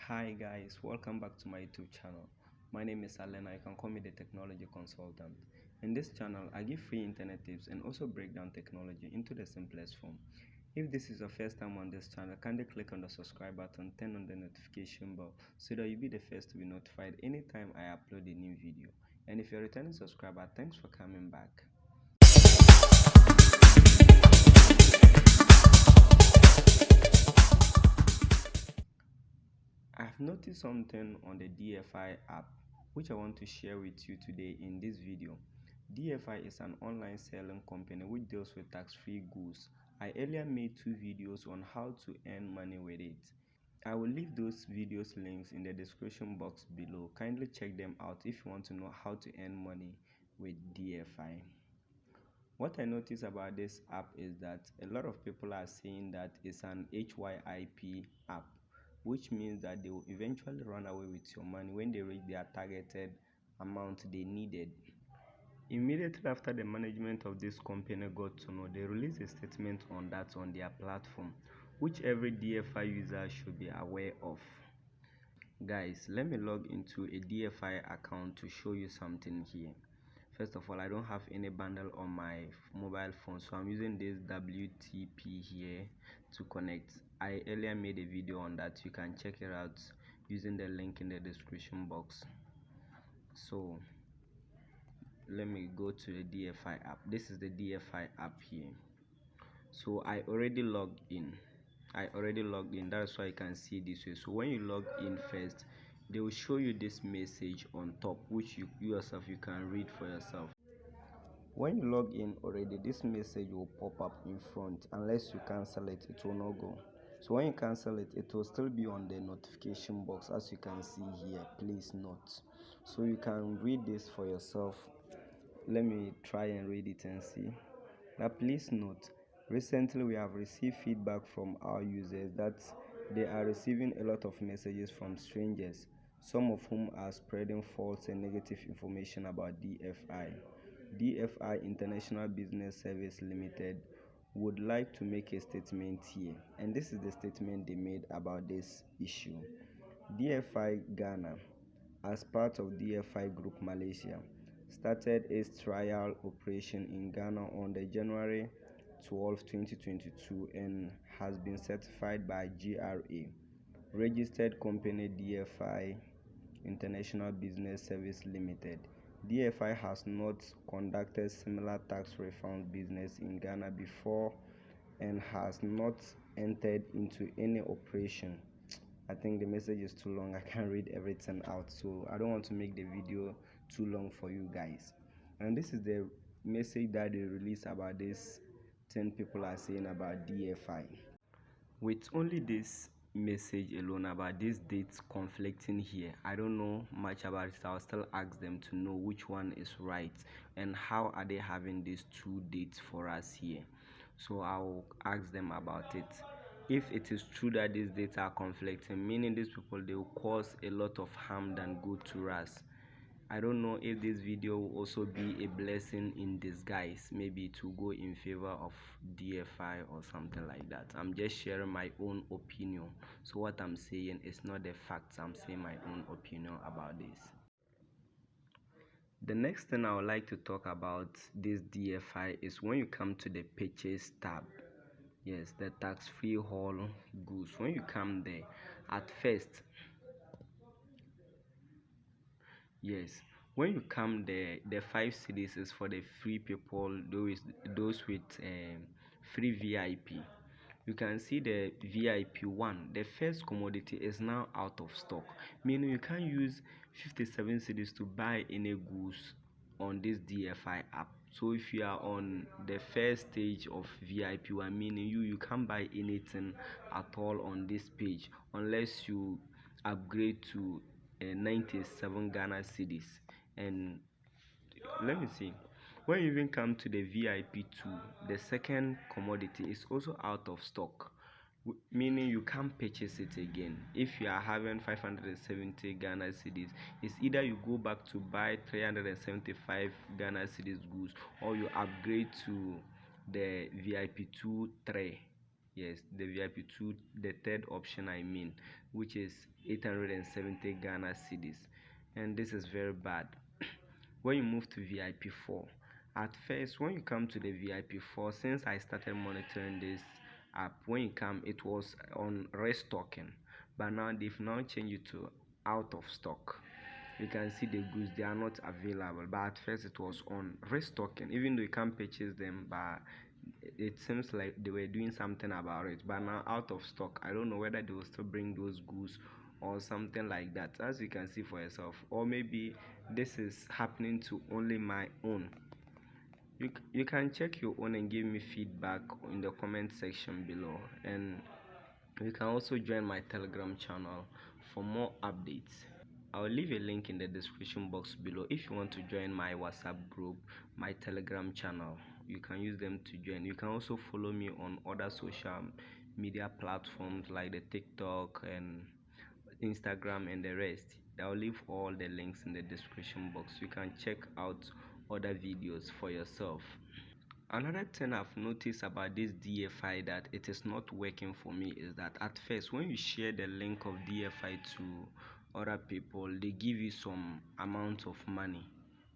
Hi guys, welcome back to my YouTube channel. My name is Alena. You can call me the technology consultant. In this channel, I give free internet tips and also break down technology into the simplest form. If this is your first time on this channel, kindly click on the subscribe button, turn on the notification bell so that you'll be the first to be notified anytime I upload a new video. And if you're a returning subscriber, thanks for coming back. I've noticed something on the DFI app which I want to share with you today in this video. DFI is an online selling company which deals with tax-free goods. I earlier made 2 videos on how to earn money with it. I will leave those videos links in the description box below. Kindly check them out if you want to know how to earn money with DFI. What I notice about this app is that a lot of people are saying that it's an HYIP app, which means that they will eventually run away with your money when they reach their targeted amount they needed. Immediately after the management of this company got to know, they released a statement on that on their platform, which every DFI user should be aware of. Guys, let me log into a DFI account to show you something here. First of all, I don't have any bundle on my mobile phone, so I'm using this WTP here to connect. I earlier made a video on that. You can check it out using the link in the description box. So let me go to the DFI app. This is the DFI app here. So I already logged in. That's why you can see this way. So when you log in first, they will show you this message on top, which you yourself you can read for yourself. When you log in already, this message will pop up in front. Unless you cancel it, it will not go. So when you cancel it, it will still be on the notification box, as you can see here. Please note. So you can read this for yourself. Let me try and read it and see. Now please note, recently we have received feedback from our users that they are receiving a lot of messages from strangers, some of whom are spreading false and negative information about DFI. DFI International Business Service Limited would like to make a statement here, and this is the statement they made about this issue. DFI Ghana, as part of DFI Group Malaysia, started its trial operation in Ghana on the January 12, 2022 and has been certified by GRA, registered company DFI International Business Service Limited. DFI has not conducted similar tax refund business in Ghana before and has not entered into any operation. I think the message is too long. I can't read everything out, so I don't want to make the video too long for you guys. And this is the message that they released about this 10 people are saying about DFI. With only this message alone about these dates conflicting here, I don't know much about it. I'll still ask them to know which one is right and how are they having these 2 dates for us here. So I'll ask them about it. If it is true that these dates are conflicting, meaning these people, they will cause a lot of harm than good to us. I don't know if this video will also be a blessing in disguise, maybe to go in favor of DFI or something like that. I'm just sharing my own opinion. So what I'm saying is not the facts. I'm saying my own opinion about this. The next thing I would like to talk about this DFI is when you come to the purchase tab. Yes, the tax-free haul goods. When you come there, at first, yes, when you come there, the 5 cities is for the free people, those with free VIP. You can see the VIP one, the first commodity is now out of stock, meaning you can't use 57 cities to buy any goods on this DFI app. So if you are on the first stage of VIP one, meaning you can't buy anything at all on this page unless you upgrade to 97 Ghana cedis. And let me see, when you even come to the VIP2, the second commodity is also out of stock, meaning you can't purchase it again. If you are having 570 Ghana cedis, it's either you go back to buy 375 Ghana cedis goods or you upgrade to the VIP2 3. Yes, the VIP2, the third option I mean, which is 870 Ghana cedis, and this is very bad. When you move to VIP4, at first when you come to the VIP4, since I started monitoring this app, when you come it was on restocking, but now they've now changed it to out of stock. You can see the goods, they are not available, but at first it was on restocking, even though you can't purchase them, but it seems like they were doing something about it. But now out of stock, I don't know whether they will still bring those goods or something like that, as you can see for yourself, or maybe this is happening to only my own. You can check your own and give me feedback in the comment section below, and you can also join my Telegram channel for more updates. I'll leave a link in the description box below. If you want to join my WhatsApp group, my Telegram channel, you can use them to join. You can also follow me on other social media platforms like the TikTok and Instagram and the rest. I'll leave all the links in the description box. You can check out other videos for yourself. Another thing I've noticed about this DFI that it is not working for me is that at first when you share the link of DFI to other people, they give you some amount of money.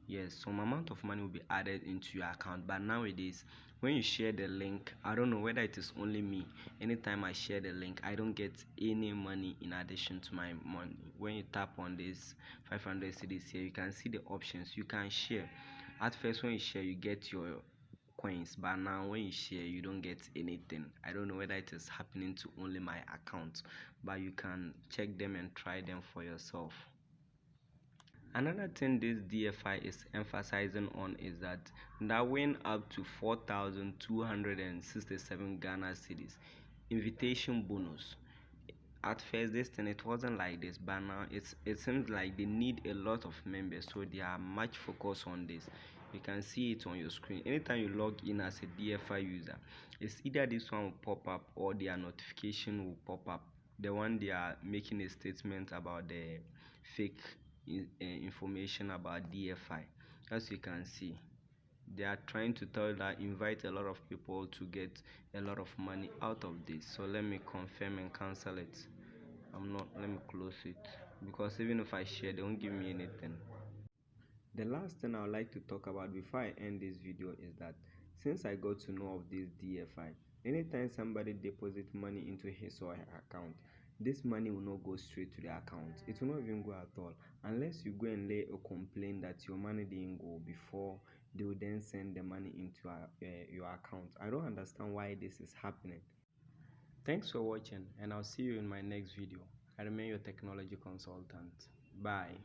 Yes, some amount of money will be added into your account, but nowadays when you share the link, I don't know whether it is only me, anytime I share the link I don't get any money in addition to my money. When you tap on this 500 cedis here, you can see the options you can share. At first when you share you get your coins, but now when you share you don't get anything. I don't know whether it is happening to only my account, but you can check them and try them for yourself. Another thing this DFI is emphasizing on is that win up to 4,267 Ghana cedis invitation bonus. At first this thing it wasn't like this, but now it seems like they need a lot of members, so they are much focused on this. You can see it on your screen. Anytime you log in as a DFI user, it's either this one will pop up or their notification will pop up, the one they are making a statement about the fake information about DFI. As you can see, they are trying to tell that invite a lot of people to get a lot of money out of this. So let me confirm and cancel it. Let me close it, because even if I share they won't give me anything. The last thing I would like to talk about before I end this video is that since I got to know of this DFI, anytime somebody deposits money into his or her account, this money will not go straight to the account. It will not even go at all unless you go and lay a complaint that your money didn't go before they will then send the money into your account. I don't understand why this is happening. Thanks for watching, and I'll see you in my next video. I remain your technology consultant. Bye.